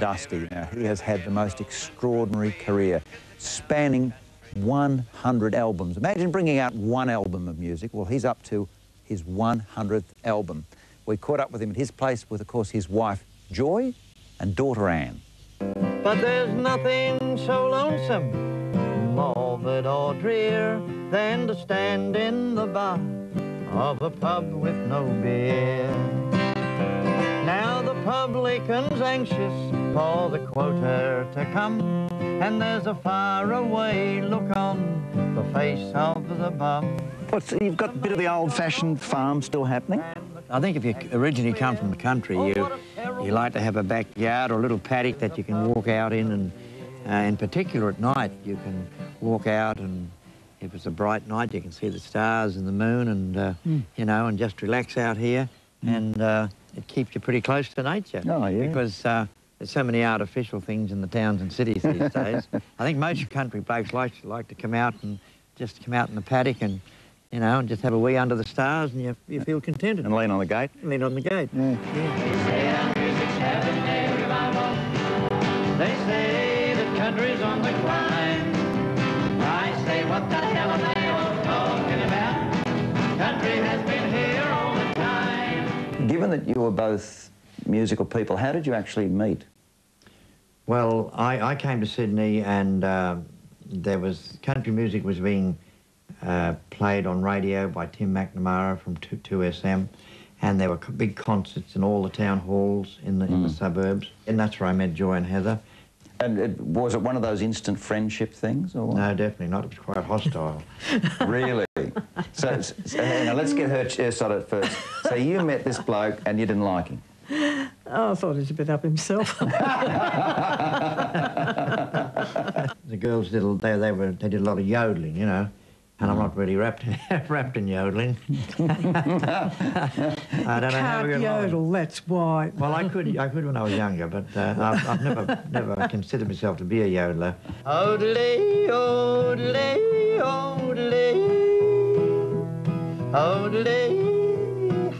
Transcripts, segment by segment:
Dusty. Now, he has had the most extraordinary career, spanning 100 albums. Imagine bringing out one album of music. Well, he's up to his 100th album. We caught up with him at his place with, of course, his wife, Joy, and daughter, Anne. But there's nothing so lonesome, morbid or drear, than to stand in the bar of a pub with no beer. Now the publican's anxious for the quota to come, and there's a faraway look on the face of the bum. You've got a bit of the old-fashioned farm still happening? I think if you originally come from the country, you like to have a backyard or a little paddock that you can walk out in, and in particular at night, you can walk out, and if it's a bright night, you can see the stars and the moon, and you know, and just relax out here, and it keeps you pretty close to nature. Oh, yeah. Because there's so many artificial things in the towns and cities these days. I think most country blokes like to come out and just come out in the paddock and, you know, and just have a wee under the stars, and you feel contented. And lean on the gate? Lean on the gate. Yeah. They say our music's having a revival. They say that country's on the climb. I say, what the hell are they all talking about? Country has been here all the time. Given that you were both musical people, how did you actually meet? Well, I came to Sydney, and there was country music was being played on radio by Tim McNamara from 2SM, and there were big concerts in all the town halls in the suburbs, and that's where I met Joy and Heather. And was it one of those instant friendship things? Or? No, definitely not. It was quite hostile. Really? So hang on, let's get her side of it first. So you met this bloke and you didn't like him? Oh, I thought he was a bit up himself. The girls did a lot of yodeling, you know, and I'm not really wrapped in yodeling. I don't know how we got yodel, that's why. Well, I could when I was younger, but I've never considered myself to be a yodeler. Odelay, odelay, odelay, odelay,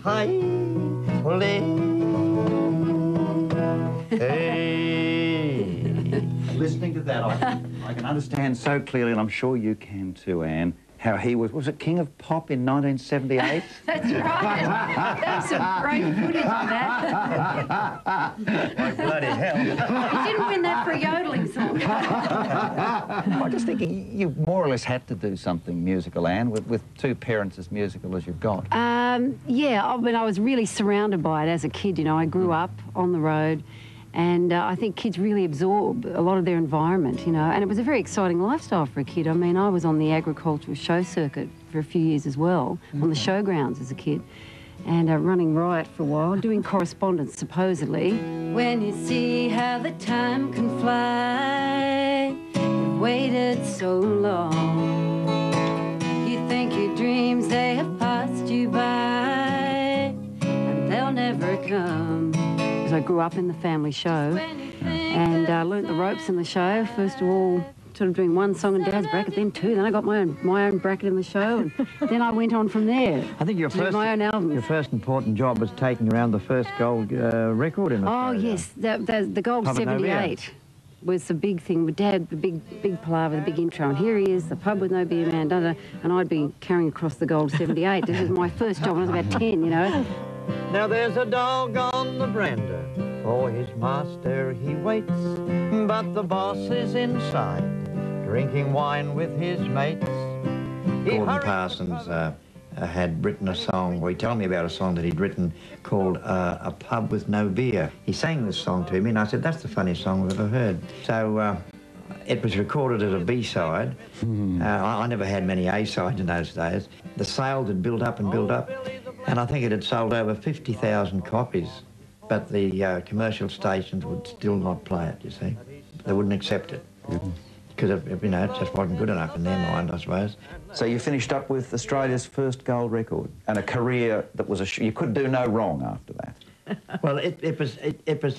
hi, olay. Hey. Listening to that, I can understand so clearly, and I'm sure you can too, Anne, how he was it King of Pop in 1978? That's right. There's some great footage on that. Oh, bloody hell. He didn't win that for a yodeling song. I'm just thinking you more or less had to do something musical, Anne, with two parents as musical as you've got. Yeah, I mean, I was really surrounded by it as a kid, you know. I grew up on the road, and I think kids really absorb a lot of their environment, you know, and it was a very exciting lifestyle for a kid. I mean, I was on the agricultural show circuit for a few years as well, on the showgrounds as a kid, and running riot for a while, doing correspondence, supposedly. When you see how the time can fly, you've waited so long, you think your dreams, they have passed you by, and they'll never come. I grew up in the family show and learnt the ropes in the show. First of all, sort of doing one song in Dad's bracket, then two. Then I got my own bracket in the show, and then I went on from there. I think your first important job was taking around the first gold record in Australia. Oh yes, the gold 78 was the big thing with Dad, the big palaver, the big intro, and here he is, the pub with no beer man, and I'd be carrying across the gold 78. This was my first job when I was about 10, you know. Now there's a dog on the veranda, for his master he waits, but the boss is inside, drinking wine with his mates. Gordon Parsons had written a song, or he told me about a song that he'd written called A Pub with No Beer. He sang this song to me, and I said, that's the funniest song I've ever heard. So it was recorded as a B-side. I never had many A-sides in those days. The sales had built up and built up, and I think it had sold over 50,000 copies, but the commercial stations would still not play it, you see. They wouldn't accept it. Because, you know, it just wasn't good enough in their mind, I suppose. So you finished up with Australia's first gold record, and a career that was you could do no wrong after that. Well, it was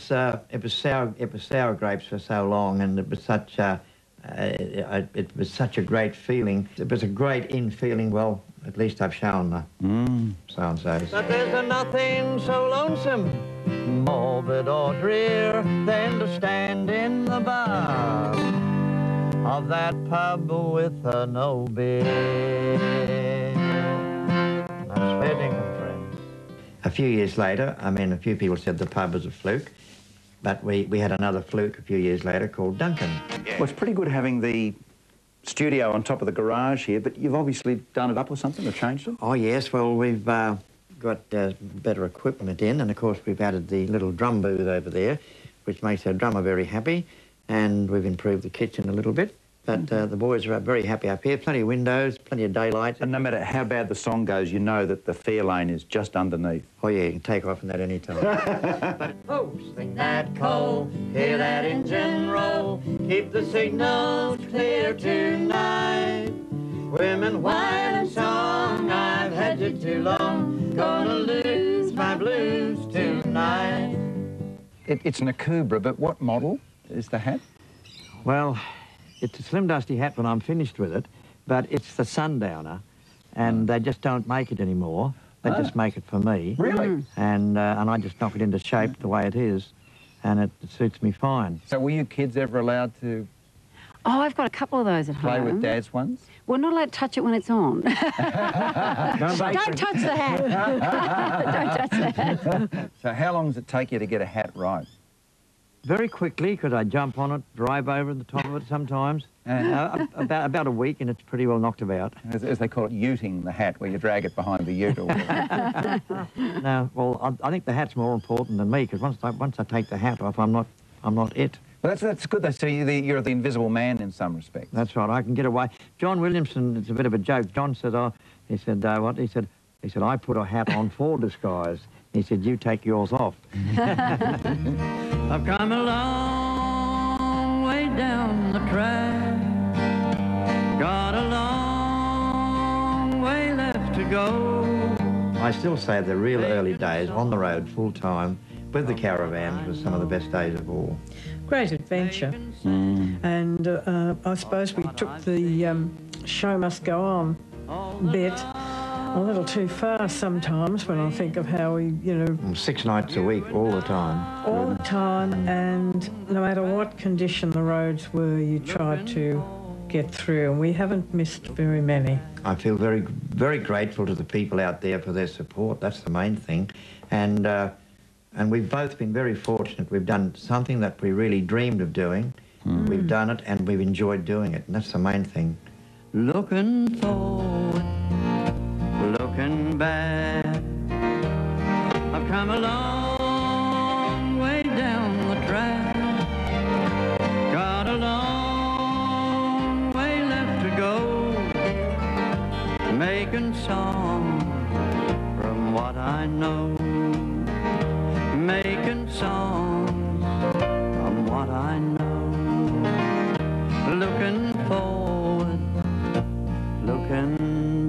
sour grapes for so long, and it was such a great feeling. It was a great feeling. Well, at least I've shown the so-and-sos. But there's nothing so lonesome, morbid or drear, than to stand of that pub with no beer. That's fair dinkum, friend. A few years later, I mean, a few people said the pub was a fluke, but we had another fluke a few years later called Duncan. Well, it's pretty good having the studio on top of the garage here, but you've obviously done it up or something or changed it? Oh, yes, well, we've got better equipment in, and of course we've added the little drum booth over there, which makes our drummer very happy, and we've improved the kitchen a little bit. But the boys are very happy up here. Plenty of windows, plenty of daylight. And no matter how bad the song goes, you know that the fair lane is just underneath. Oh, yeah, you can take off in that any time. But posting that coal, hear that engine roll, keep the signals clear tonight. Women whine and song, I've had you too long, gonna lose my blues tonight. It's an Akubra, but what model is the hat? Well, it's a Slim Dusty hat when I'm finished with it, but it's the Sundowner, and they just don't make it anymore. They just make it for me. Really? And I just knock it into shape the way it is, and it suits me fine. So were you kids ever allowed to Oh, I've got a couple of those at play home. with Dad's ones? We're not allowed to touch it when it's on. Don't touch the hat. Don't touch the hat. So how long does it take you to get a hat right? Very quickly, because I jump on it, drive over the top of it sometimes. About a week, and it's pretty well knocked about. As they call it, utes-ing the hat, where you drag it behind the ute. Or No, well, I think the hat's more important than me, because once I take the hat off, I'm not it. Well, that's good. So you're the invisible man in some respects. That's right. I can get away. John Williamson, it's a bit of a joke. John said, he said, what? He said, I put a hat on for disguise. He said, you take yours off. I've come a long way down the track, got a long way left to go. I still say the real early days on the road full time with the caravans was some of the best days of all. Great adventure. And I suppose we took the show must go on bit a little too far sometimes when I think of how we, 6 nights a week, all the time. all the time, and no matter what condition the roads were, you tried to get through, and we haven't missed very many. I feel very, very grateful to the people out there for their support. That's the main thing. And we've both been very fortunate. We've done something that we really dreamed of doing. We've done it, and we've enjoyed doing it, and that's the main thing. Looking forward, looking back, I've come a long way down the track, got a long way left to go, making songs from what I know, making songs from what I know, looking forward, looking